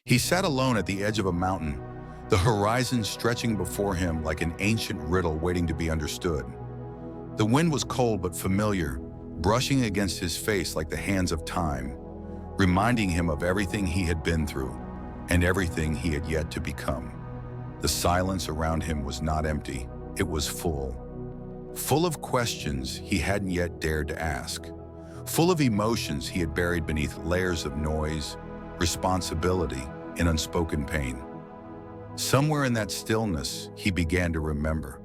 He sat alone at the edge of a mountain, the horizon stretching before him like an ancient riddle waiting to be understood. The wind was cold but familiar, brushing against his face like the hands of time, reminding him of everything he had been through and everything he had yet to become. The silence around him was not empty, it was full. Full of questions he hadn't yet dared to ask. Full of emotions he had buried beneath layers of noise, responsibility, and unspoken pain. Somewhere in that stillness, he began to remember.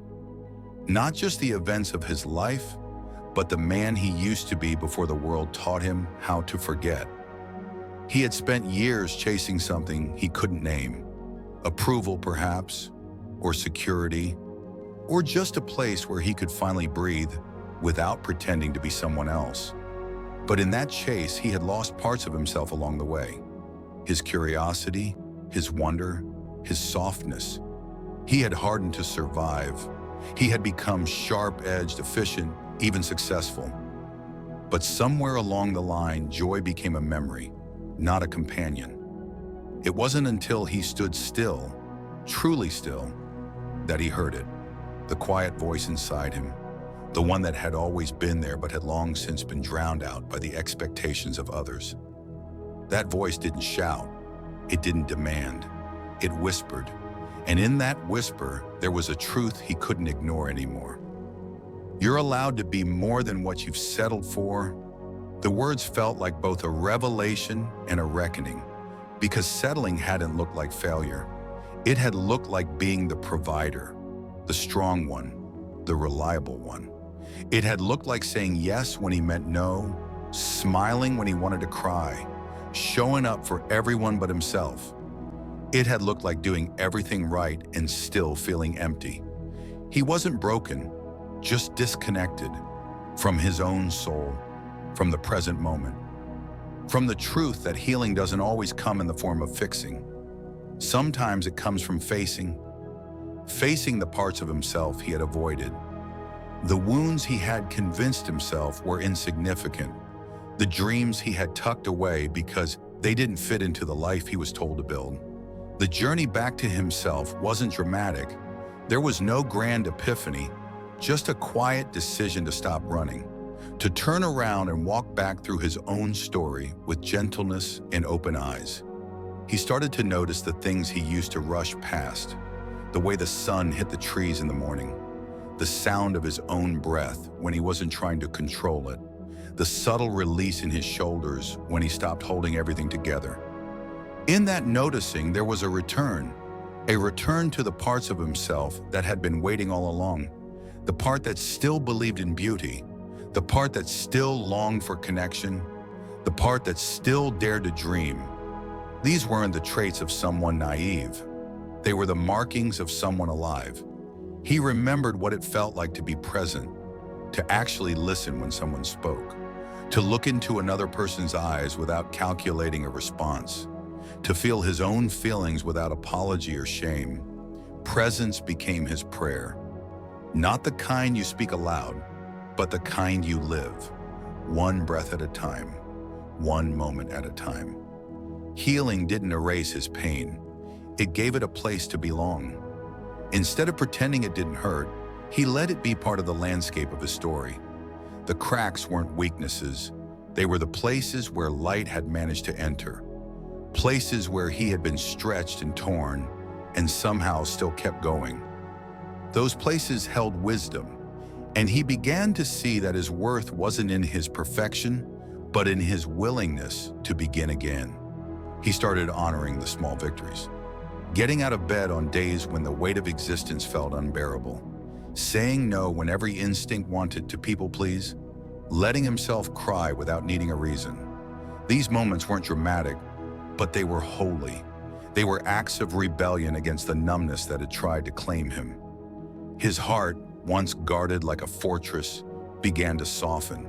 Not just the events of his life, but the man he used to be before the world taught him how to forget. He had spent years chasing something he couldn't name. Approval, perhaps, or security, or just a place where he could finally breathe without pretending to be someone else. But in that chase, he had lost parts of himself along the way. His curiosity, his wonder, his softness. He had hardened to survive. He had become sharp-edged, efficient, even successful. But somewhere along the line, joy became a memory, not a companion. It wasn't until he stood still, truly still, that he heard it. The quiet voice inside him, the one that had always been there but had long since been drowned out by the expectations of others. That voice didn't shout, it didn't demand, it whispered. And in that whisper, there was a truth he couldn't ignore anymore. You're allowed to be more than what you've settled for. The words felt like both a revelation and a reckoning, because settling hadn't looked like failure. It had looked like being the provider, the strong one, the reliable one. It had looked like saying yes when he meant no, smiling when he wanted to cry, showing up for everyone but himself. It had looked like doing everything right and still feeling empty. He wasn't broken, just disconnected from his own soul, from the present moment, from the truth that healing doesn't always come in the form of fixing. Sometimes it comes from facing the parts of himself he had avoided, the wounds he had convinced himself were insignificant, the dreams he had tucked away because they didn't fit into the life he was told to build. The journey back to himself wasn't dramatic. There was no grand epiphany, just a quiet decision to stop running, to turn around and walk back through his own story with gentleness and open eyes. He started to notice the things he used to rush past, the way the sun hit the trees in the morning, the sound of his own breath when he wasn't trying to control it, the subtle release in his shoulders when he stopped holding everything together. In that noticing, there was a return to the parts of himself that had been waiting all along, the part that still believed in beauty, the part that still longed for connection, the part that still dared to dream. These weren't the traits of someone naive. They were the markings of someone alive. He remembered what it felt like to be present, to actually listen when someone spoke, to look into another person's eyes without calculating a response, to feel his own feelings without apology or shame. Presence became his prayer. Not the kind you speak aloud, but the kind you live, one breath at a time, one moment at a time. Healing didn't erase his pain. It gave it a place to belong. Instead of pretending it didn't hurt, he let it be part of the landscape of his story. The cracks weren't weaknesses. They were the places where light had managed to enter. Places where he had been stretched and torn, and somehow still kept going. Those places held wisdom, and he began to see that his worth wasn't in his perfection, but in his willingness to begin again. He started honoring the small victories. Getting out of bed on days when the weight of existence felt unbearable. Saying no when every instinct wanted to people please. Letting himself cry without needing a reason. These moments weren't dramatic, but they were holy. They were acts of rebellion against the numbness that had tried to claim him. His heart, once guarded like a fortress, began to soften.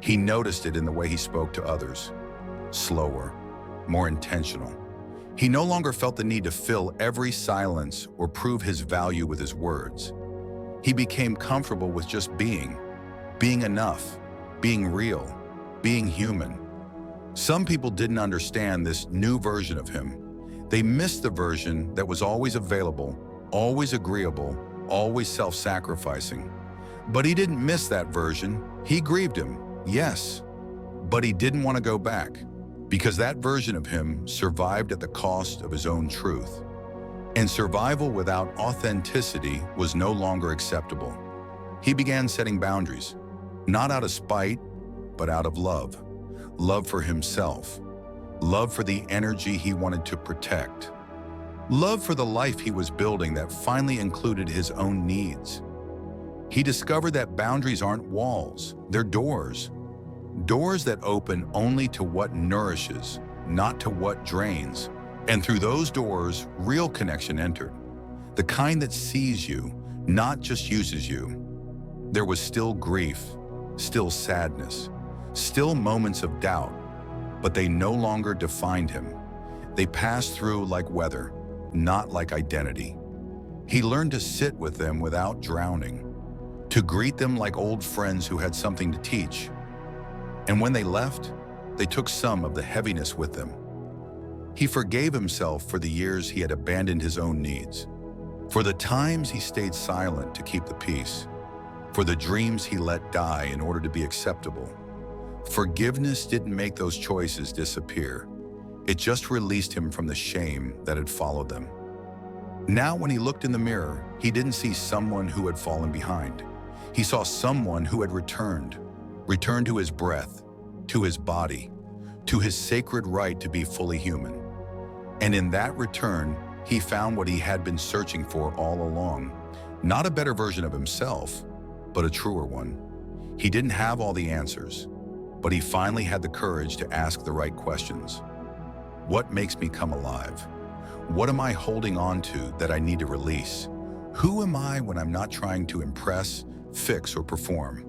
He noticed it in the way he spoke to others. Slower, more intentional. He no longer felt the need to fill every silence or prove his value with his words. He became comfortable with just being enough, being real, being human. Some people didn't understand this new version of him. They missed the version that was always available, always agreeable, always self-sacrificing. But he didn't miss that version. He grieved him, yes, but he didn't want to go back because that version of him survived at the cost of his own truth. And survival without authenticity was no longer acceptable. He began setting boundaries, not out of spite, but out of love. Love for himself. Love for the energy he wanted to protect. Love for the life he was building that finally included his own needs. He discovered that boundaries aren't walls, they're doors. Doors that open only to what nourishes, not to what drains. And through those doors, real connection entered. The kind that sees you, not just uses you. There was still grief, still sadness, still moments of doubt, but they no longer defined him. They passed through like weather, not like identity. He learned to sit with them without drowning, to greet them like old friends who had something to teach. And when they left, they took some of the heaviness with them. He forgave himself for the years he had abandoned his own needs, for the times he stayed silent to keep the peace, for the dreams he let die in order to be acceptable. Forgiveness didn't make those choices disappear. It just released him from the shame that had followed them. Now, when he looked in the mirror, he didn't see someone who had fallen behind. He saw someone who had returned to his breath, to his body, to his sacred right to be fully human. And in that return, he found what he had been searching for all along. Not a better version of himself, but a truer one. He didn't have all the answers, but he finally had the courage to ask the right questions. What makes me come alive? What am I holding on to that I need to release? Who am I when I'm not trying to impress, fix, or perform?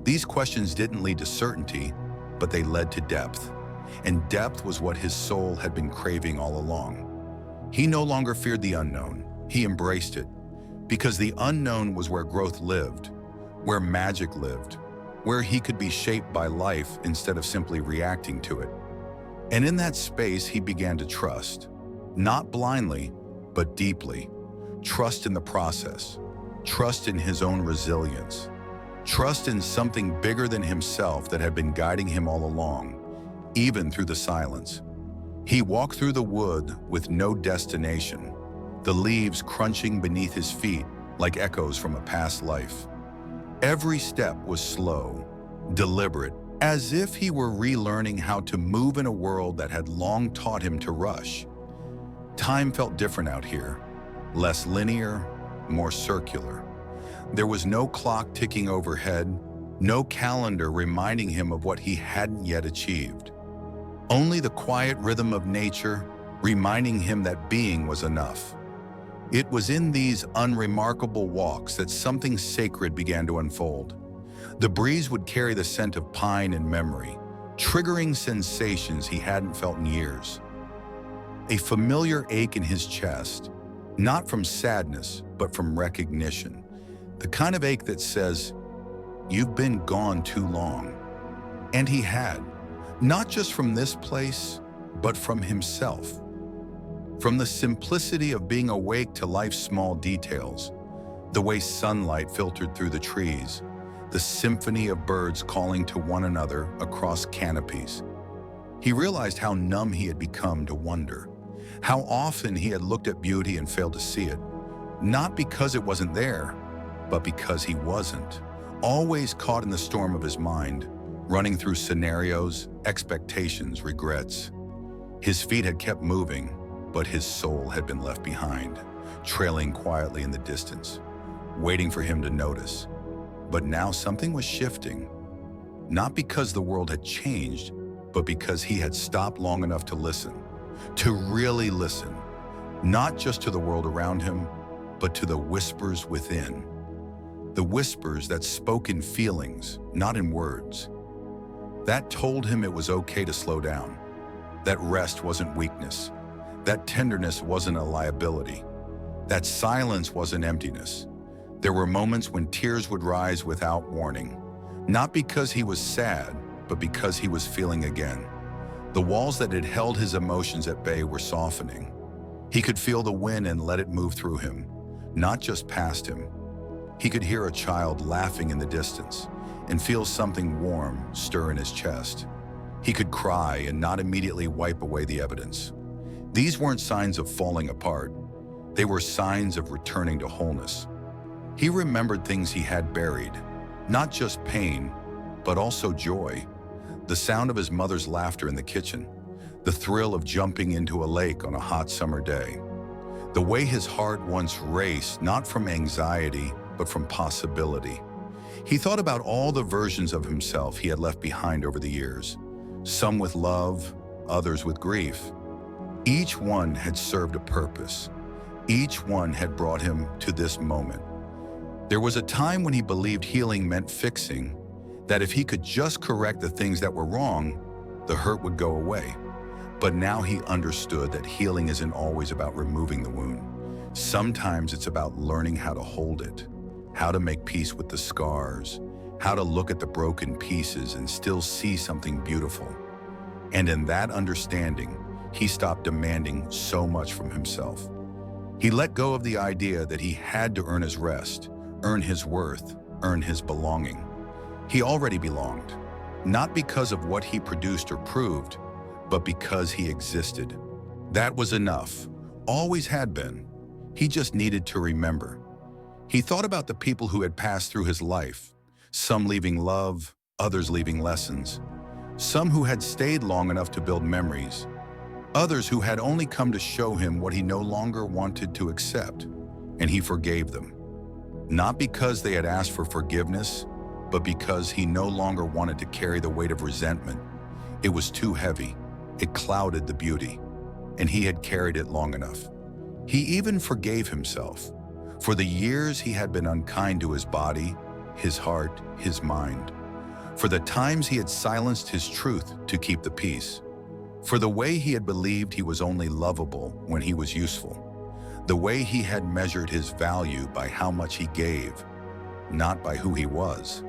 These questions didn't lead to certainty, but they led to depth. And depth was what his soul had been craving all along. He no longer feared the unknown. He embraced it, because the unknown was where growth lived, where magic lived, where he could be shaped by life instead of simply reacting to it. And in that space, he began to trust, not blindly, but deeply. Trust in the process, trust in his own resilience, trust in something bigger than himself that had been guiding him all along, even through the silence. He walked through the wood with no destination, the leaves crunching beneath his feet like echoes from a past life. Every step was slow, deliberate, as if he were relearning how to move in a world that had long taught him to rush. Time felt different out here, less linear, more circular. There was no clock ticking overhead, no calendar reminding him of what he hadn't yet achieved. Only the quiet rhythm of nature reminding him that being was enough. It was in these unremarkable walks that something sacred began to unfold. The breeze would carry the scent of pine and memory, triggering sensations he hadn't felt in years. A familiar ache in his chest, not from sadness, but from recognition. The kind of ache that says, "You've been gone too long." And he had, not just from this place, but from himself. From the simplicity of being awake to life's small details, the way sunlight filtered through the trees, the symphony of birds calling to one another across canopies. He realized how numb he had become to wonder, how often he had looked at beauty and failed to see it, not because it wasn't there, but because he wasn't, always caught in the storm of his mind, running through scenarios, expectations, regrets. His feet had kept moving, but his soul had been left behind, trailing quietly in the distance, waiting for him to notice. But now something was shifting, not because the world had changed, but because he had stopped long enough to listen, to really listen, not just to the world around him, but to the whispers within. The whispers that spoke in feelings, not in words. That told him it was okay to slow down, that rest wasn't weakness, that tenderness wasn't a liability, that silence wasn't emptiness. There were moments when tears would rise without warning, not because he was sad, but because he was feeling again. The walls that had held his emotions at bay were softening, He could feel the wind and let it move through him, not just past him. He could hear a child laughing in the distance and feel something warm stir in his chest. He could cry and not immediately wipe away the evidence. These weren't signs of falling apart. They were signs of returning to wholeness. He remembered things he had buried, not just pain, but also joy. The sound of his mother's laughter in the kitchen, the thrill of jumping into a lake on a hot summer day. The way his heart once raced, not from anxiety, but from possibility. He thought about all the versions of himself he had left behind over the years, some with love, others with grief. Each one had served a purpose. Each one had brought him to this moment. There was a time when he believed healing meant fixing, that if he could just correct the things that were wrong, the hurt would go away. But now he understood that healing isn't always about removing the wound. Sometimes it's about learning how to hold it, how to make peace with the scars, how to look at the broken pieces and still see something beautiful. And in that understanding, he stopped demanding so much from himself. He let go of the idea that he had to earn his rest, earn his worth, earn his belonging. He already belonged, not because of what he produced or proved, but because he existed. That was enough, always had been. He just needed to remember. He thought about the people who had passed through his life, some leaving love, others leaving lessons, some who had stayed long enough to build memories, others who had only come to show him what he no longer wanted to accept, and he forgave them. Not because they had asked for forgiveness, but because he no longer wanted to carry the weight of resentment. It was too heavy. It clouded the beauty, and he had carried it long enough. He even forgave himself for the years he had been unkind to his body, his heart, his mind, for the times he had silenced his truth to keep the peace, for the way he had believed he was only lovable when he was useful, the way he had measured his value by how much he gave, not by who he was.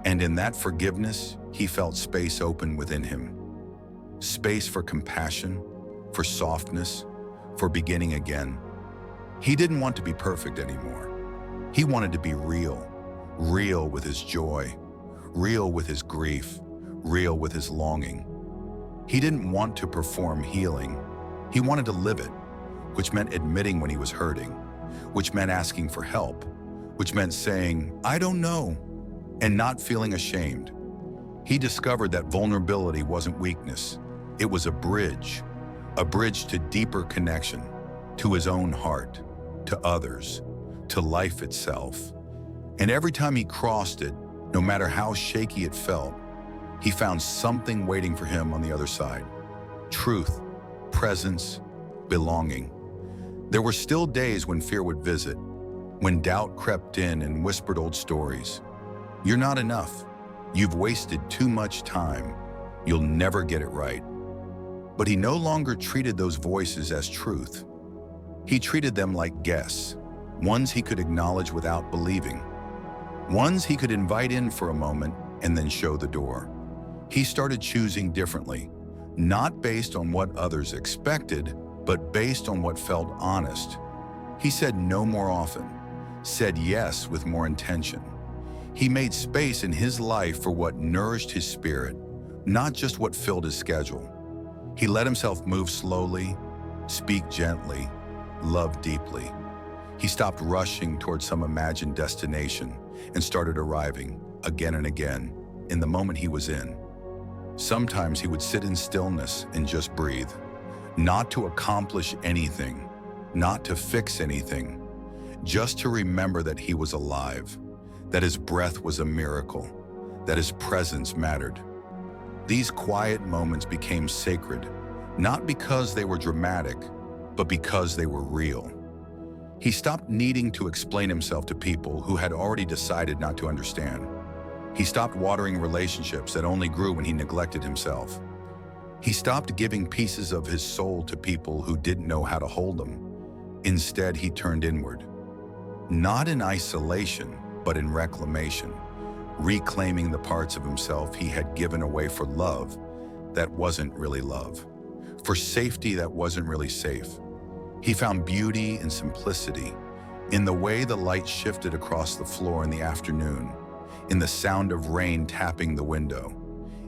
And in that forgiveness, he felt space open within him. Space for compassion, for softness, for beginning again. He didn't want to be perfect anymore. He wanted to be real, real with his joy, real with his grief, real with his longing. He didn't want to perform healing. He wanted to live it, which meant admitting when he was hurting, which meant asking for help, which meant saying, "I don't know," and not feeling ashamed. He discovered that vulnerability wasn't weakness. It was a bridge to deeper connection, to his own heart, to others, to life itself. And every time he crossed it, no matter how shaky it felt, he found something waiting for him on the other side. Truth, presence, belonging. There were still days when fear would visit, when doubt crept in and whispered old stories. "You're not enough. You've wasted too much time. You'll never get it right." But he no longer treated those voices as truth. He treated them like guests, ones he could acknowledge without believing, ones he could invite in for a moment and then show the door. He started choosing differently, not based on what others expected, but based on what felt honest. He said no more often, said yes with more intention. He made space in his life for what nourished his spirit, not just what filled his schedule. He let himself move slowly, speak gently, love deeply. He stopped rushing towards some imagined destination and started arriving, again and again, in the moment he was in. Sometimes he would sit in stillness and just breathe, not to accomplish anything, not to fix anything, just to remember that he was alive, that his breath was a miracle, that his presence mattered. These quiet moments became sacred, not because they were dramatic, but because they were real. He stopped needing to explain himself to people who had already decided not to understand. He stopped watering relationships that only grew when he neglected himself. He stopped giving pieces of his soul to people who didn't know how to hold them. Instead, he turned inward, not in isolation, but in reclamation, reclaiming the parts of himself he had given away for love that wasn't really love, for safety that wasn't really safe. He found beauty in simplicity, in the way the light shifted across the floor in the afternoon, in the sound of rain tapping the window,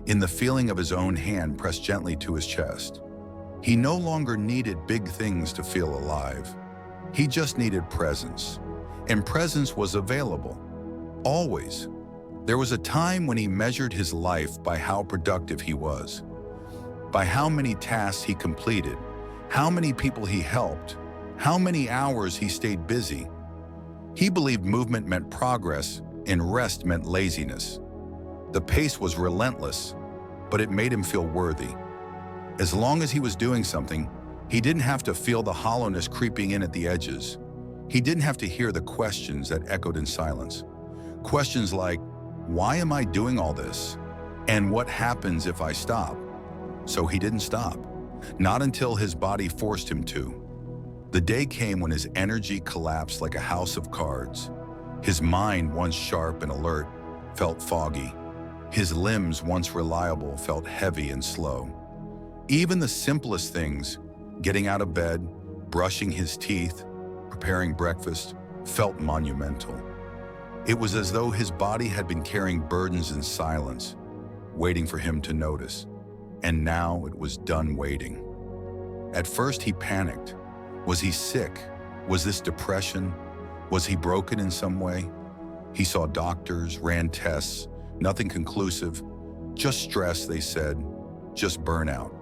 in the feeling of his own hand pressed gently to his chest. He no longer needed big things to feel alive. He just needed presence. And presence was available. Always. There was a time when he measured his life by how productive he was, by how many tasks he completed, how many people he helped, how many hours he stayed busy. He believed movement meant progress and rest meant laziness. The pace was relentless, but it made him feel worthy. As long as he was doing something, he didn't have to feel the hollowness creeping in at the edges. He didn't have to hear the questions that echoed in silence. Questions like, why am I doing all this? And what happens if I stop? So he didn't stop, not until his body forced him to. The day came when his energy collapsed like a house of cards. His mind, once sharp and alert, felt foggy. His limbs, once reliable, felt heavy and slow. Even the simplest things, getting out of bed, brushing his teeth, preparing breakfast, felt monumental. It was as though his body had been carrying burdens in silence, waiting for him to notice. And now it was done waiting. At first he panicked. Was he sick? Was this depression? Was he broken in some way? He saw doctors, ran tests, nothing conclusive. Just stress, they said, just burnout.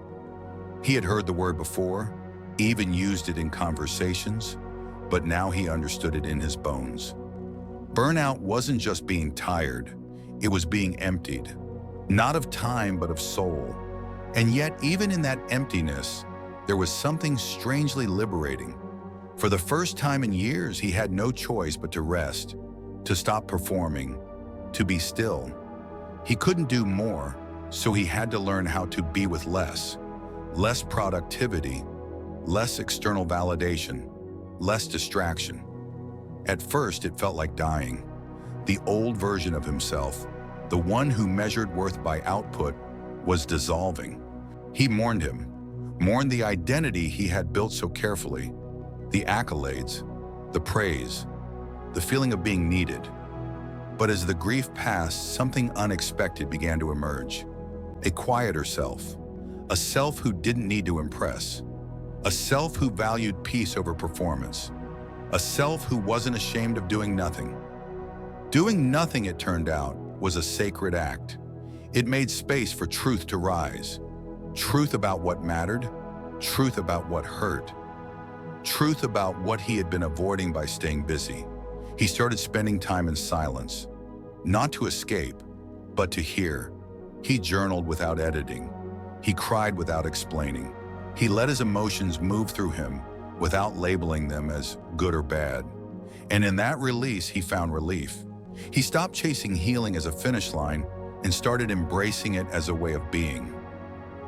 He had heard the word before, even used it in conversations, but now he understood it in his bones. Burnout wasn't just being tired, it was being emptied, not of time, but of soul. And yet, even in that emptiness, there was something strangely liberating. For the first time in years, he had no choice but to rest, to stop performing, to be still. He couldn't do more, so he had to learn how to be with less productivity, less external validation, less distraction. At first, it felt like dying. The old version of himself, the one who measured worth by output, was dissolving. He mourned him, mourned the identity he had built so carefully, the accolades, the praise, the feeling of being needed. But as the grief passed, something unexpected began to emerge. A quieter self, a self who didn't need to impress, a self who valued peace over performance, a self who wasn't ashamed of doing nothing. Doing nothing, it turned out, was a sacred act. It made space for truth to rise. Truth about what mattered, truth about what hurt, truth about what he had been avoiding by staying busy. He started spending time in silence, not to escape, but to hear. He journaled without editing. He cried without explaining. He let his emotions move through him without labeling them as good or bad. And in that release, he found relief. He stopped chasing healing as a finish line and started embracing it as a way of being.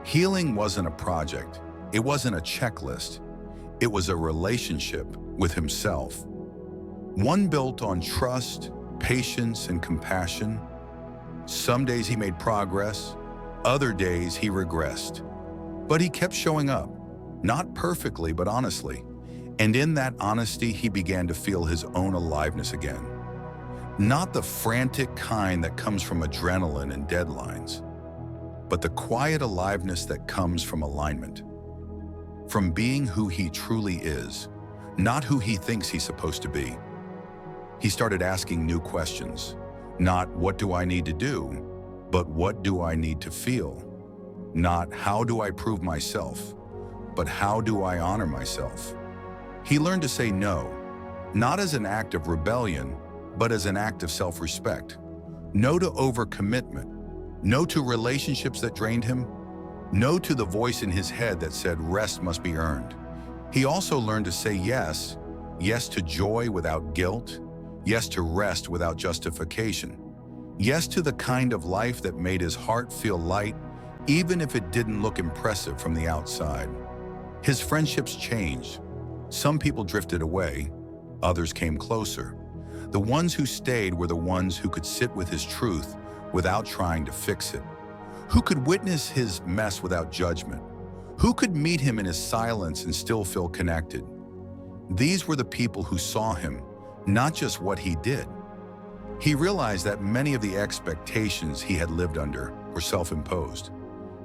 Healing wasn't a project. It wasn't a checklist. It was a relationship with himself. One built on trust, patience, and compassion. Some days he made progress. Other days he regressed. But he kept showing up, not perfectly, but honestly. And in that honesty, he began to feel his own aliveness again. Not the frantic kind that comes from adrenaline and deadlines, but the quiet aliveness that comes from alignment. From being who he truly is, not who he thinks he's supposed to be. He started asking new questions. Not what do I need to do, but what do I need to feel? Not how do I prove myself, but how do I honor myself? He learned to say no, not as an act of rebellion, but as an act of self-respect. No to overcommitment. No to relationships that drained him. No to the voice in his head that said rest must be earned. He also learned to say yes. Yes to joy without guilt. Yes to rest without justification. Yes to the kind of life that made his heart feel light, even if it didn't look impressive from the outside. His friendships changed. Some people drifted away. Others came closer. The ones who stayed were the ones who could sit with his truth without trying to fix it, who could witness his mess without judgment, who could meet him in his silence and still feel connected. These were the people who saw him, not just what he did. He realized that many of the expectations he had lived under were self-imposed.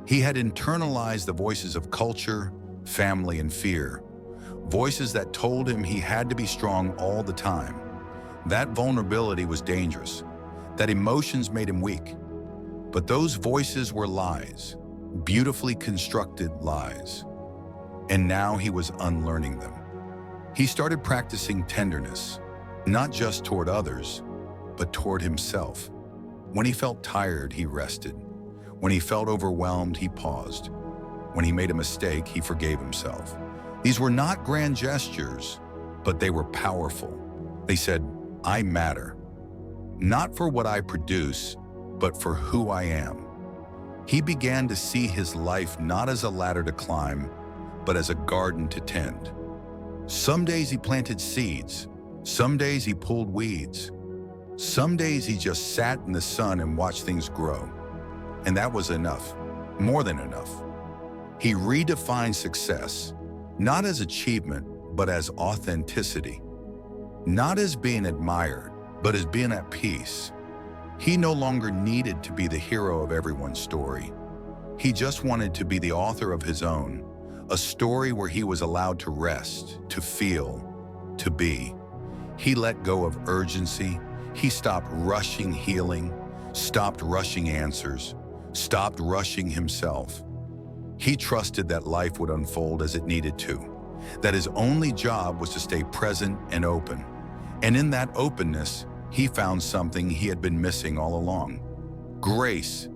He had internalized the voices of culture, family, and fear, voices that told him he had to be strong all the time. That vulnerability was dangerous, that emotions made him weak. But those voices were lies, beautifully constructed lies. And now he was unlearning them. He started practicing tenderness, not just toward others, but toward himself. When he felt tired, he rested. When he felt overwhelmed, he paused. When he made a mistake, he forgave himself. These were not grand gestures, but they were powerful. They said, I matter. Not for what I produce, but for who I am. He began to see his life not as a ladder to climb, but as a garden to tend. Some days he planted seeds. Some days he pulled weeds. Some days he just sat in the sun and watched things grow. And that was enough, more than enough. He redefined success, not as achievement, but as authenticity. Not as being admired, but as being at peace. He no longer needed to be the hero of everyone's story. He just wanted to be the author of his own, a story where he was allowed to rest, to feel, to be. He let go of urgency. He stopped rushing healing, stopped rushing answers, stopped rushing himself. He trusted that life would unfold as it needed to, that his only job was to stay present and open. And in that openness, he found something he had been missing all along. Grace,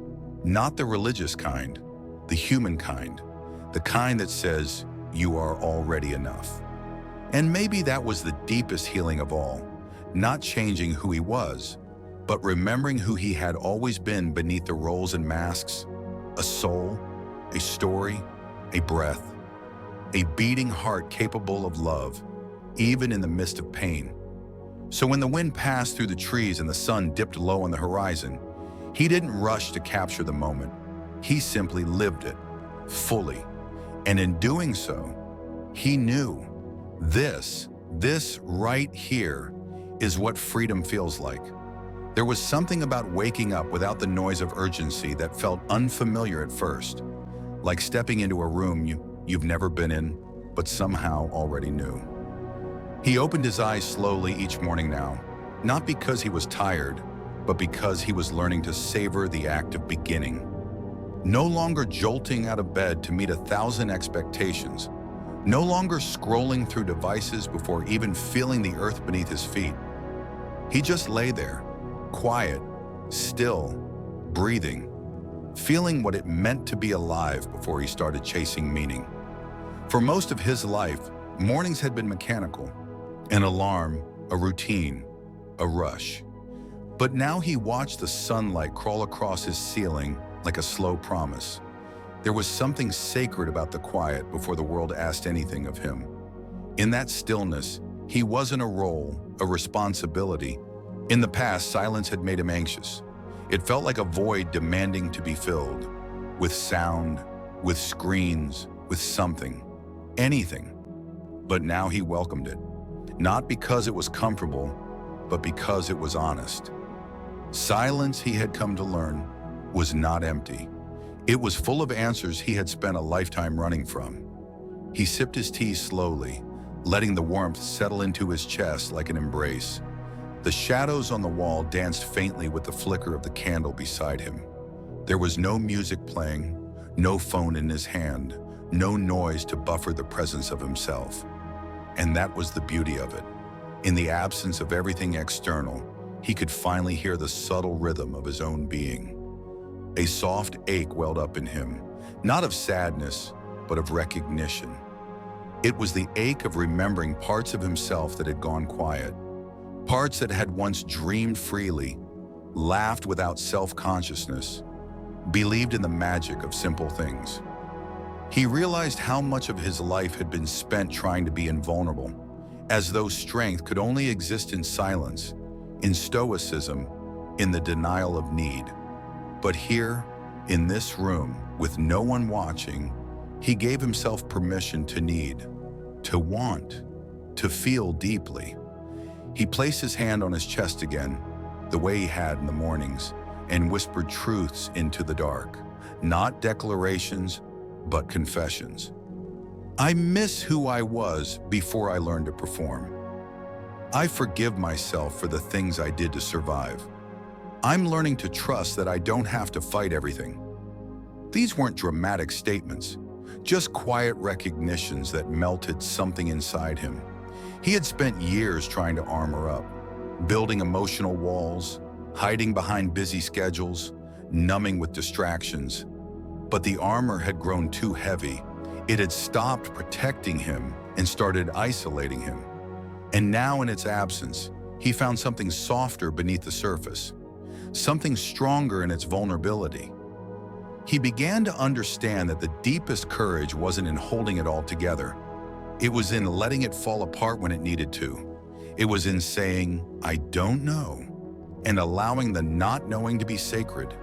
not the religious kind, the human kind, the kind that says, you are already enough. And maybe that was the deepest healing of all, not changing who he was, but remembering who he had always been beneath the roles and masks, a soul, a story, a breath, a beating heart capable of love, even in the midst of pain. So when the wind passed through the trees and the sun dipped low on the horizon, he didn't rush to capture the moment. He simply lived it, fully. And in doing so, he knew this right here is what freedom feels like. There was something about waking up without the noise of urgency that felt unfamiliar at first, like stepping into a room you've never been in, but somehow already knew. He opened his eyes slowly each morning now, not because he was tired, but because he was learning to savor the act of beginning. No longer jolting out of bed to meet 1,000 expectations, no longer scrolling through devices before even feeling the earth beneath his feet. He just lay there, quiet, still, breathing, feeling what it meant to be alive before he started chasing meaning. For most of his life, mornings had been mechanical, an alarm, a routine, a rush. But now he watched the sunlight crawl across his ceiling like a slow promise. There was something sacred about the quiet before the world asked anything of him. In that stillness, he wasn't a role, a responsibility. In the past, silence had made him anxious. It felt like a void demanding to be filled, with sound, with screens, with something, anything. But now he welcomed it, not because it was comfortable, but because it was honest. Silence, he had come to learn, was not empty. It was full of answers he had spent a lifetime running from. He sipped his tea slowly, letting the warmth settle into his chest like an embrace. The shadows on the wall danced faintly with the flicker of the candle beside him. There was no music playing, no phone in his hand, no noise to buffer the presence of himself. And that was the beauty of it. In the absence of everything external, he could finally hear the subtle rhythm of his own being. A soft ache welled up in him, not of sadness, but of recognition. It was the ache of remembering parts of himself that had gone quiet, parts that had once dreamed freely, laughed without self-consciousness, believed in the magic of simple things. He realized how much of his life had been spent trying to be invulnerable, as though strength could only exist in silence, in stoicism, in the denial of need. But here, in this room, with no one watching, he gave himself permission to need, to want, to feel deeply. He placed his hand on his chest again, the way he had in the mornings, and whispered truths into the dark. Not declarations, but confessions. I miss who I was before I learned to perform. I forgive myself for the things I did to survive. I'm learning to trust that I don't have to fight everything. These weren't dramatic statements, just quiet recognitions that melted something inside him. He had spent years trying to armor up, building emotional walls, hiding behind busy schedules, numbing with distractions. But the armor had grown too heavy. It had stopped protecting him and started isolating him. And now in its absence, he found something softer beneath the surface, something stronger in its vulnerability. He began to understand that the deepest courage wasn't in holding it all together. It was in letting it fall apart when it needed to. It was in saying, I don't know, and allowing the not knowing to be sacred.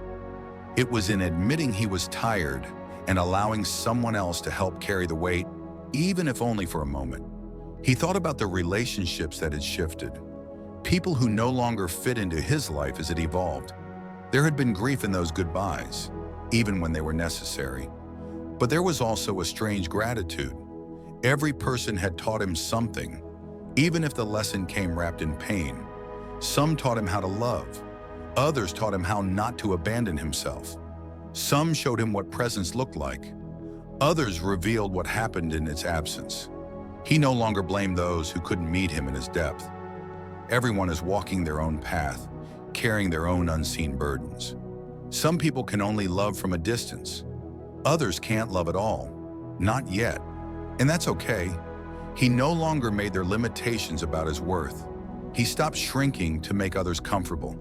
It was in admitting he was tired and allowing someone else to help carry the weight, even if only for a moment. He thought about the relationships that had shifted, people who no longer fit into his life as it evolved. There had been grief in those goodbyes, even when they were necessary. But there was also a strange gratitude. Every person had taught him something, even if the lesson came wrapped in pain. Some taught him how to love. Others taught him how not to abandon himself. Some showed him what presence looked like. Others revealed what happened in its absence. He no longer blamed those who couldn't meet him in his depth. Everyone is walking their own path, carrying their own unseen burdens. Some people can only love from a distance. Others can't love at all. Not yet. And that's okay. He no longer made their limitations about his worth. He stopped shrinking to make others comfortable.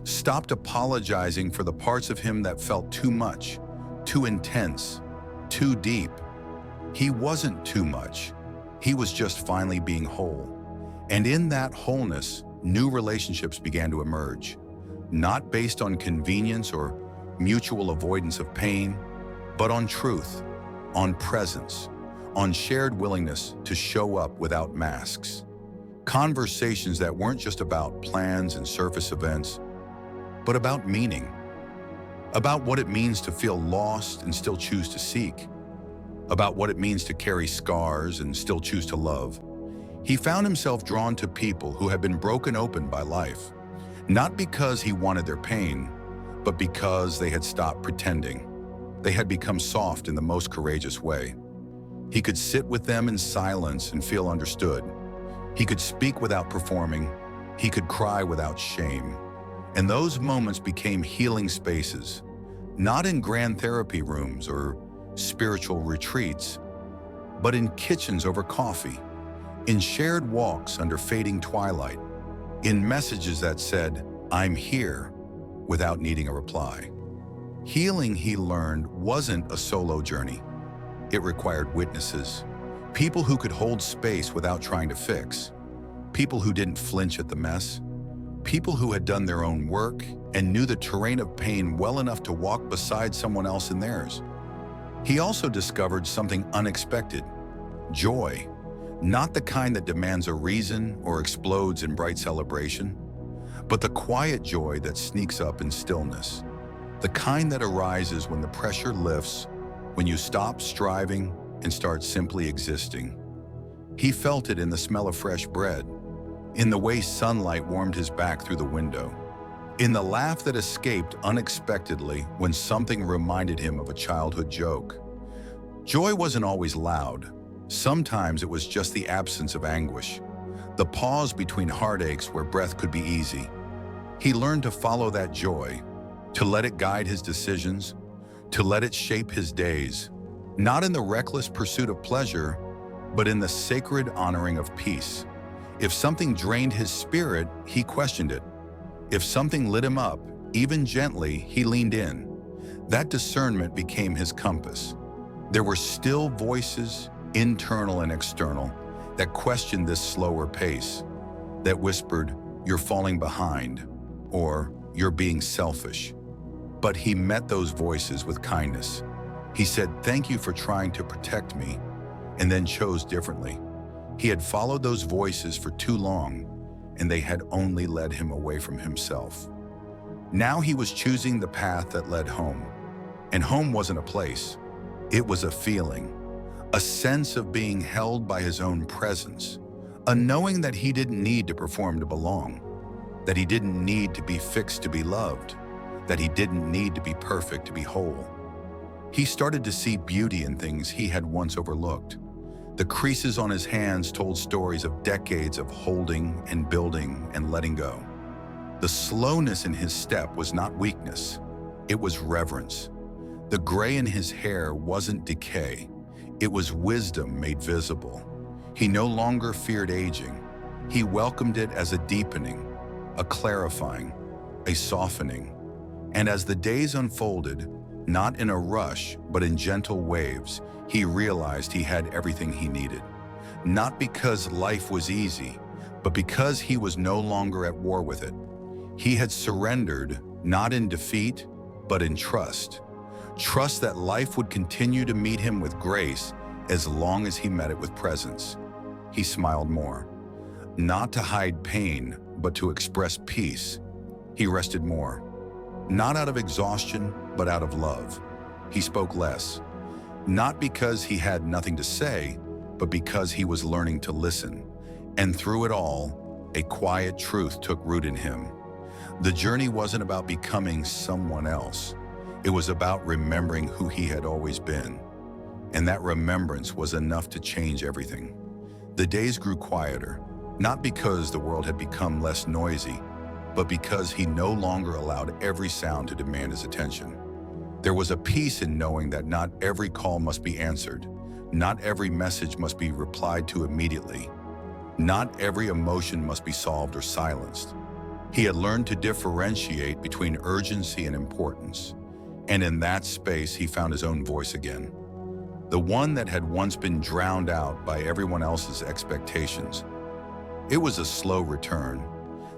Stopped apologizing for the parts of him that felt too much, too intense, too deep. He wasn't too much. He was just finally being whole. And in that wholeness, new relationships began to emerge, not based on convenience or mutual avoidance of pain, but on truth, on presence, on shared willingness to show up without masks. Conversations that weren't just about plans and surface events, but about meaning, about what it means to feel lost and still choose to seek, about what it means to carry scars and still choose to love. He found himself drawn to people who had been broken open by life, not because he wanted their pain, but because they had stopped pretending. They had become soft in the most courageous way. He could sit with them in silence and feel understood. He could speak without performing. He could cry without shame. And those moments became healing spaces, not in grand therapy rooms or spiritual retreats, but in kitchens over coffee, in shared walks under fading twilight, in messages that said, I'm here, without needing a reply. Healing, he learned, wasn't a solo journey. It required witnesses, people who could hold space without trying to fix, people who didn't flinch at the mess, people who had done their own work and knew the terrain of pain well enough to walk beside someone else in theirs. He also discovered something unexpected: joy, not the kind that demands a reason or explodes in bright celebration, but the quiet joy that sneaks up in stillness, the kind that arises when the pressure lifts, when you stop striving and start simply existing. He felt it in the smell of fresh bread, in the way sunlight warmed his back through the window, in the laugh that escaped unexpectedly when something reminded him of a childhood joke. Joy wasn't always loud. Sometimes it was just the absence of anguish, the pause between heartaches where breath could be easy. He learned to follow that joy, to let it guide his decisions, to let it shape his days, not in the reckless pursuit of pleasure, but in the sacred honoring of peace. If something drained his spirit, he questioned it. If something lit him up, even gently, he leaned in. That discernment became his compass. There were still voices, internal and external, that questioned this slower pace, that whispered, "You're falling behind," or "You're being selfish." But he met those voices with kindness. He said, "Thank you for trying to protect me," and then chose differently. He had followed those voices for too long, and they had only led him away from himself. Now he was choosing the path that led home. And home wasn't a place. It was a feeling, a sense of being held by his own presence, a knowing that he didn't need to perform to belong, that he didn't need to be fixed to be loved, that he didn't need to be perfect to be whole. He started to see beauty in things he had once overlooked. The creases on his hands told stories of decades of holding and building and letting go. The slowness in his step was not weakness, it was reverence. The gray in his hair wasn't decay, it was wisdom made visible. He no longer feared aging. He welcomed it as a deepening, a clarifying, a softening. And as the days unfolded, not in a rush, but in gentle waves, he realized he had everything he needed. Not because life was easy, but because he was no longer at war with it. He had surrendered, not in defeat, but in trust. Trust that life would continue to meet him with grace as long as he met it with presence. He smiled more, not to hide pain, but to express peace. He rested more, not out of exhaustion, but out of love. He spoke less, not because he had nothing to say, but because he was learning to listen. And through it all, a quiet truth took root in him. The journey wasn't about becoming someone else. It was about remembering who he had always been. And that remembrance was enough to change everything. The days grew quieter, not because the world had become less noisy, but because he no longer allowed every sound to demand his attention. There was a peace in knowing that not every call must be answered, not every message must be replied to immediately, not every emotion must be solved or silenced. He had learned to differentiate between urgency and importance, and in that space he found his own voice again. The one that had once been drowned out by everyone else's expectations. It was a slow return,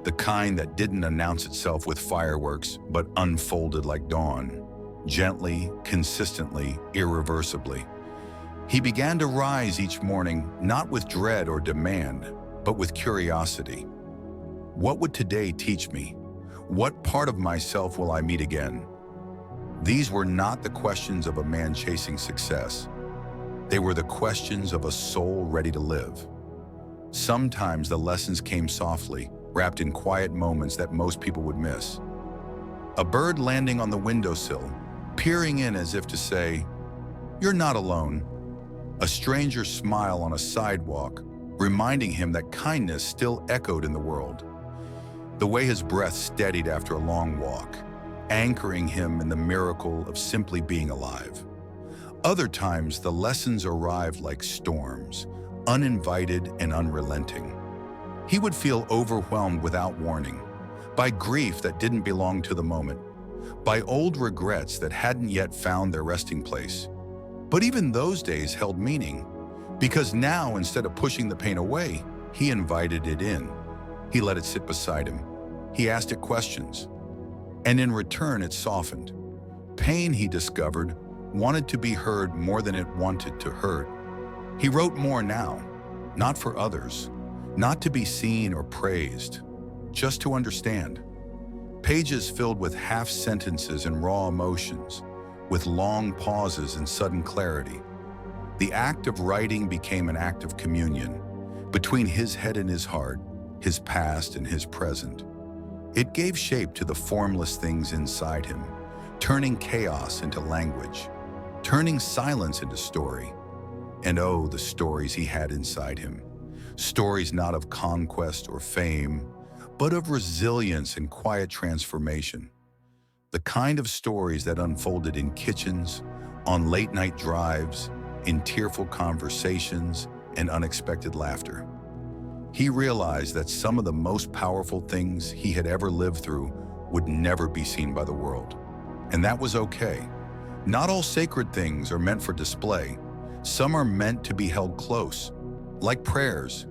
the kind that didn't announce itself with fireworks, but unfolded like dawn, gently, consistently, irreversibly. He began to rise each morning, not with dread or demand, but with curiosity. What would today teach me? What part of myself will I meet again? These were not the questions of a man chasing success. They were the questions of a soul ready to live. Sometimes the lessons came softly, wrapped in quiet moments that most people would miss. A bird landing on the windowsill, peering in as if to say, "You're not alone." A stranger's smile on a sidewalk, reminding him that kindness still echoed in the world. The way his breath steadied after a long walk, anchoring him in the miracle of simply being alive. Other times, the lessons arrived like storms, uninvited and unrelenting. He would feel overwhelmed without warning, by grief that didn't belong to the moment, by old regrets that hadn't yet found their resting place. But even those days held meaning, because now, instead of pushing the pain away, he invited it in. He let it sit beside him. He asked it questions. And in return, it softened. Pain, he discovered, wanted to be heard more than it wanted to hurt. He wrote more now, not for others, not to be seen or praised, just to understand. Pages filled with half sentences and raw emotions, with long pauses and sudden clarity. The act of writing became an act of communion, between his head and his heart, his past and his present. It gave shape to the formless things inside him, turning chaos into language, turning silence into story. And oh, the stories he had inside him. Stories not of conquest or fame, but of resilience and quiet transformation. The kind of stories that unfolded in kitchens, on late-night drives, in tearful conversations, and unexpected laughter. He realized that some of the most powerful things he had ever lived through would never be seen by the world. And that was okay. Not all sacred things are meant for display. Some are meant to be held close, like prayers.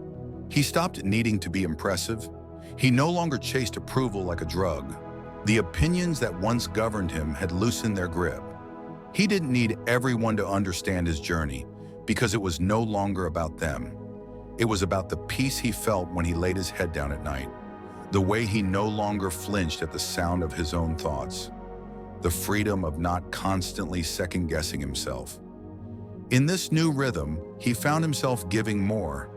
He stopped needing to be impressive. He no longer chased approval like a drug. The opinions that once governed him had loosened their grip. He didn't need everyone to understand his journey because it was no longer about them. It was about the peace he felt when he laid his head down at night, the way he no longer flinched at the sound of his own thoughts, the freedom of not constantly second-guessing himself. In this new rhythm, he found himself giving more,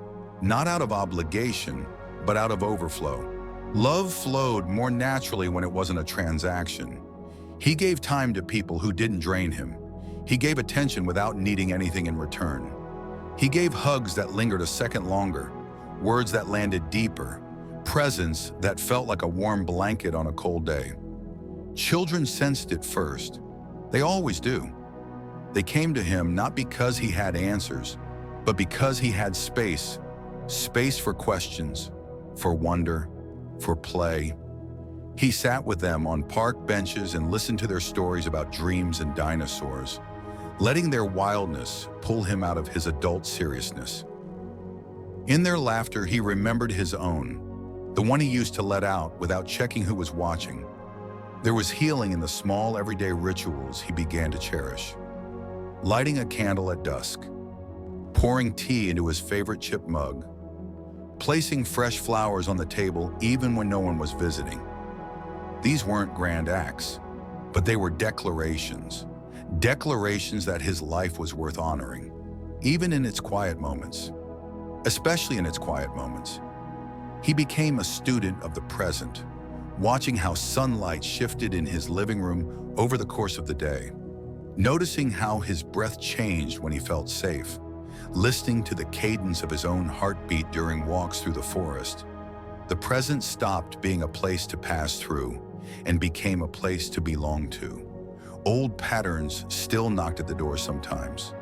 not out of obligation, but out of overflow. Love flowed more naturally when it wasn't a transaction. He gave time to people who didn't drain him. He gave attention without needing anything in return. He gave hugs that lingered a second longer, words that landed deeper, presence that felt like a warm blanket on a cold day. Children sensed it first. They always do. They came to him not because he had answers, but because he had space. Space for questions, for wonder, for play. He sat with them on park benches and listened to their stories about dreams and dinosaurs, letting their wildness pull him out of his adult seriousness. In their laughter, he remembered his own, the one he used to let out without checking who was watching. There was healing in the small, everyday rituals he began to cherish. Lighting a candle at dusk, pouring tea into his favorite chip mug, placing fresh flowers on the table even when no one was visiting. These weren't grand acts, but they were declarations. Declarations that his life was worth honoring, even in its quiet moments, especially in its quiet moments. He became a student of the present, watching how sunlight shifted in his living room over the course of the day, noticing how his breath changed when he felt safe, listening to the cadence of his own heartbeat during walks through the forest. The present stopped being a place to pass through and became a place to belong to. Old patterns still knocked at the door sometimes.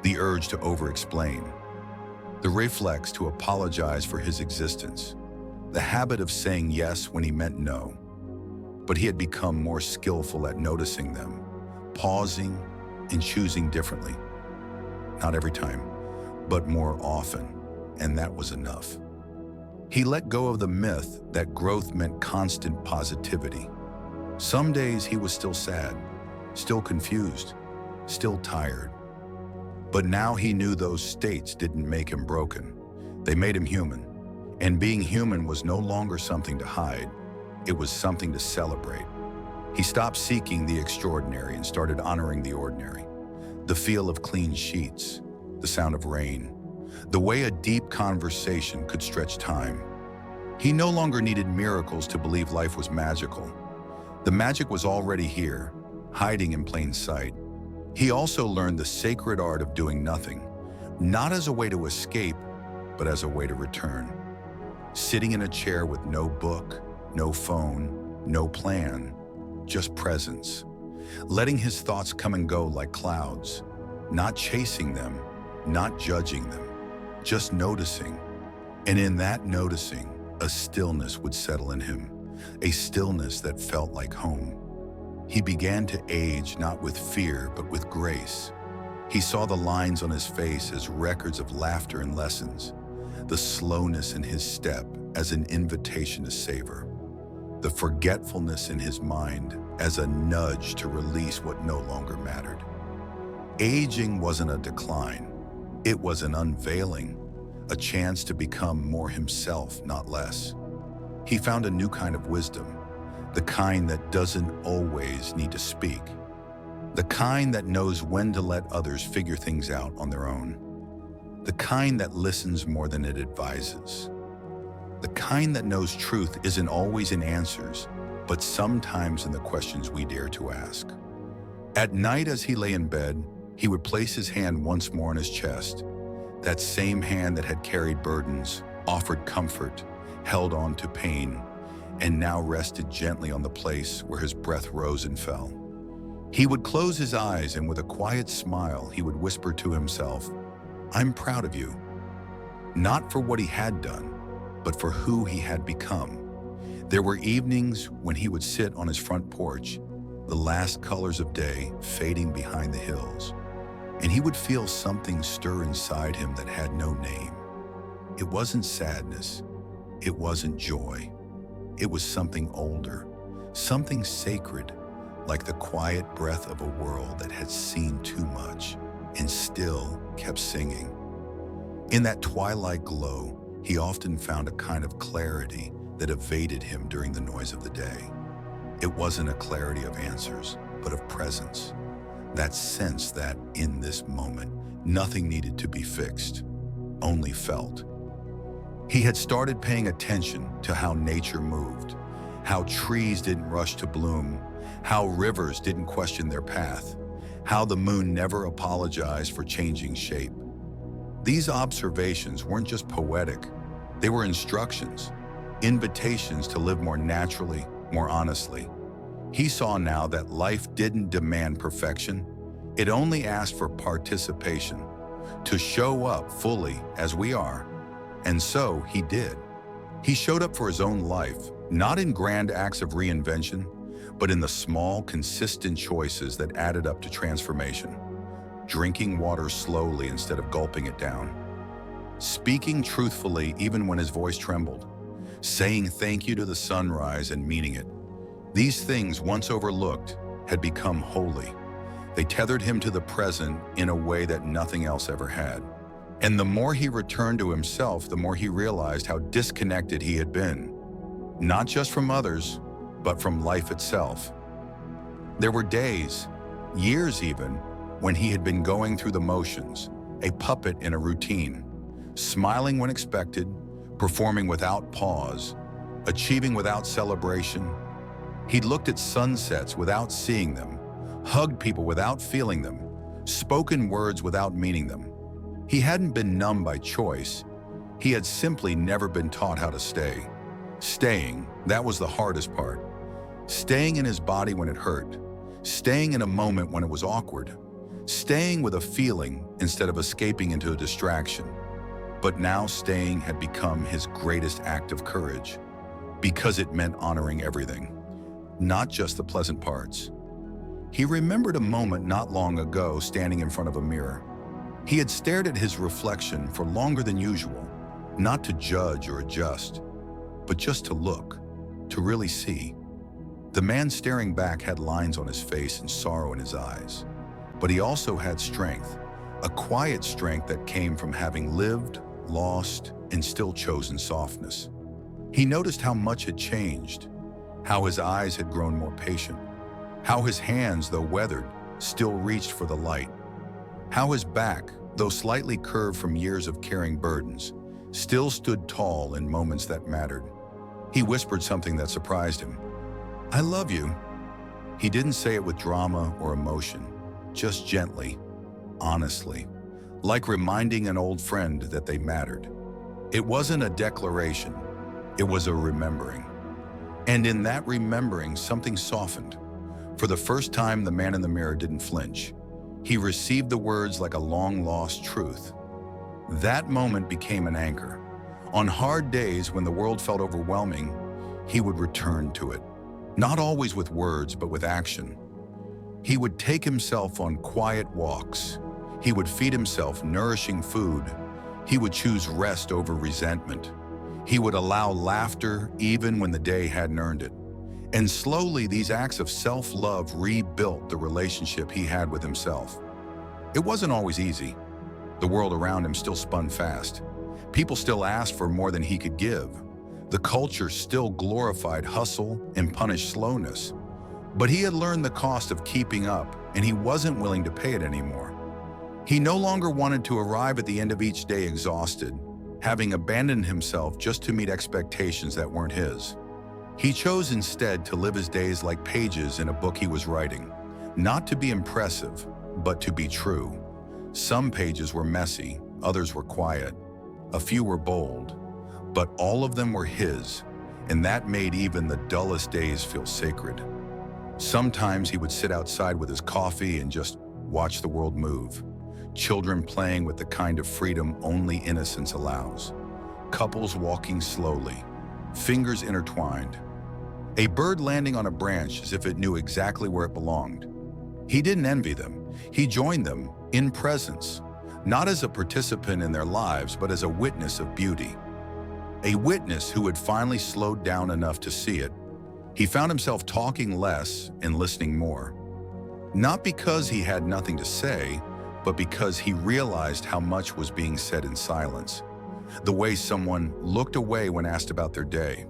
The urge to over-explain, the reflex to apologize for his existence, the habit of saying yes when he meant no. But he had become more skillful at noticing them, pausing and choosing differently. Not every time, but more often, and that was enough. He let go of the myth that growth meant constant positivity. Some days he was still sad, still confused, still tired. But now he knew those states didn't make him broken. They made him human. And being human was no longer something to hide. It was something to celebrate. He stopped seeking the extraordinary and started honoring the ordinary. The feel of clean sheets, the sound of rain, the way a deep conversation could stretch time. He no longer needed miracles to believe life was magical. The magic was already here, hiding in plain sight. He also learned the sacred art of doing nothing, not as a way to escape, but as a way to return. Sitting in a chair with no book, no phone, no plan, just presence. Letting his thoughts come and go like clouds, not chasing them, not judging them, just noticing. And in that noticing, a stillness would settle in him, a stillness that felt like home. He began to age not with fear, but with grace. He saw the lines on his face as records of laughter and lessons, the slowness in his step as an invitation to savor, the forgetfulness in his mind as a nudge to release what no longer mattered. Aging wasn't a decline. It was an unveiling, a chance to become more himself, not less. He found a new kind of wisdom, the kind that doesn't always need to speak, the kind that knows when to let others figure things out on their own, the kind that listens more than it advises, the kind that knows truth isn't always in answers, but sometimes in the questions we dare to ask. At night as he lay in bed, he would place his hand once more on his chest, that same hand that had carried burdens, offered comfort, held on to pain, and now rested gently on the place where his breath rose and fell. He would close his eyes and with a quiet smile, he would whisper to himself, "I'm proud of you." Not for what he had done, but for who he had become. There were evenings when he would sit on his front porch, the last colors of day fading behind the hills, and he would feel something stir inside him that had no name. It wasn't sadness. It wasn't joy. It was something older, something sacred, like the quiet breath of a world that had seen too much and still kept singing. In that twilight glow, he often found a kind of clarity that evaded him during the noise of the day. It wasn't a clarity of answers, but of presence. That sense that, in this moment, nothing needed to be fixed, only felt. He had started paying attention to how nature moved, how trees didn't rush to bloom, how rivers didn't question their path, how the moon never apologized for changing shape. These observations weren't just poetic, they were instructions, invitations to live more naturally, more honestly. He saw now that life didn't demand perfection, it only asked for participation, to show up fully as we are. And so he did. He showed up for his own life, not in grand acts of reinvention, but in the small, consistent choices that added up to transformation. Drinking water slowly instead of gulping it down. Speaking truthfully even when his voice trembled. Saying thank you to the sunrise and meaning it. These things, once overlooked, had become holy. They tethered him to the present in a way that nothing else ever had. And the more he returned to himself, the more he realized how disconnected he had been. Not just from others, but from life itself. There were days, years even, when he had been going through the motions, a puppet in a routine, smiling when expected, performing without pause, achieving without celebration. He'd looked at sunsets without seeing them, hugged people without feeling them, spoken words without meaning them. He hadn't been numb by choice. He had simply never been taught how to stay. Staying, that was the hardest part. Staying in his body when it hurt. Staying in a moment when it was awkward. Staying with a feeling instead of escaping into a distraction. But now staying had become his greatest act of courage, because it meant honoring everything, not just the pleasant parts. He remembered a moment not long ago standing in front of a mirror. He had stared at his reflection for longer than usual, not to judge or adjust, but just to look, to really see. The man staring back had lines on his face and sorrow in his eyes, but he also had strength, a quiet strength that came from having lived, lost, and still chosen softness. He noticed how much had changed, how his eyes had grown more patient, how his hands, though weathered, still reached for the light, how his back, though slightly curved from years of carrying burdens, still stood tall in moments that mattered. He whispered something that surprised him. "I love you." He didn't say it with drama or emotion, just gently, honestly, like reminding an old friend that they mattered. It wasn't a declaration, it was a remembering. And in that remembering, something softened. For the first time, the man in the mirror didn't flinch. He received the words like a long-lost truth. That moment became an anchor. On hard days when the world felt overwhelming, he would return to it. Not always with words, but with action. He would take himself on quiet walks. He would feed himself nourishing food. He would choose rest over resentment. He would allow laughter even when the day hadn't earned it. And slowly, these acts of self-love rebuilt the relationship he had with himself. It wasn't always easy. The world around him still spun fast. People still asked for more than he could give. The culture still glorified hustle and punished slowness. But he had learned the cost of keeping up, and he wasn't willing to pay it anymore. He no longer wanted to arrive at the end of each day exhausted, having abandoned himself just to meet expectations that weren't his. He chose instead to live his days like pages in a book he was writing, not to be impressive, but to be true. Some pages were messy, others were quiet, a few were bold, but all of them were his, and that made even the dullest days feel sacred. Sometimes he would sit outside with his coffee and just watch the world move. Children playing with the kind of freedom only innocence allows. Couples walking slowly, fingers intertwined. A bird landing on a branch as if it knew exactly where it belonged. He didn't envy them. He joined them in presence, not as a participant in their lives, but as a witness of beauty. A witness who had finally slowed down enough to see it. He found himself talking less and listening more. Not because he had nothing to say, but because he realized how much was being said in silence. The way someone looked away when asked about their day.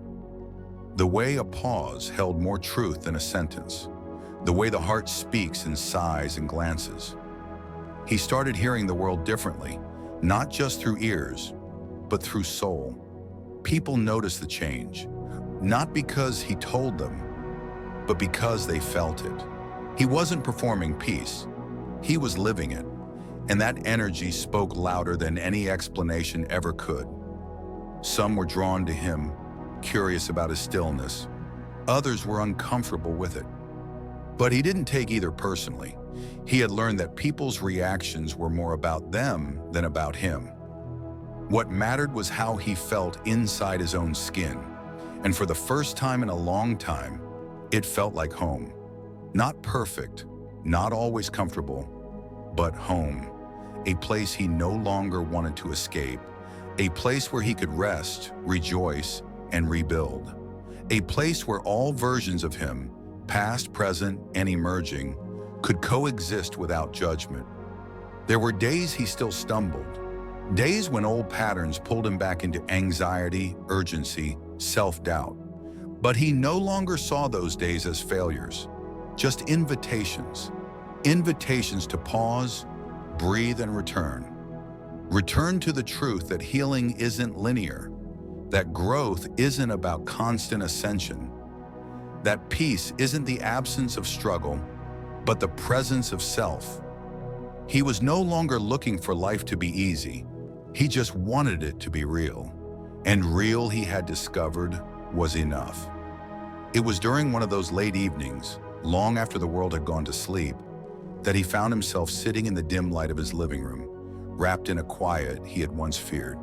The way a pause held more truth than a sentence. The way the heart speaks in sighs and glances. He started hearing the world differently, not just through ears, but through soul. People noticed the change, not because he told them, but because they felt it. He wasn't performing peace, he was living it, and that energy spoke louder than any explanation ever could. Some were drawn to him, curious about his stillness. Others were uncomfortable with it. But he didn't take either personally. He had learned that people's reactions were more about them than about him. What mattered was how he felt inside his own skin. And for the first time in a long time, it felt like home. Not perfect, not always comfortable, but home. A place he no longer wanted to escape. A place where he could rest, rejoice, and rebuild. A place where all versions of him, past, present, and emerging, could coexist without judgment. There were days he still stumbled. Days when old patterns pulled him back into anxiety, urgency, self-doubt. But he no longer saw those days as failures, just invitations. Invitations to pause, breathe, and return. Return to the truth that healing isn't linear, that growth isn't about constant ascension, that peace isn't the absence of struggle, but the presence of self. He was no longer looking for life to be easy. He just wanted it to be real. And real, he had discovered, was enough. It was during one of those late evenings, long after the world had gone to sleep, that he found himself sitting in the dim light of his living room, wrapped in a quiet he had once feared.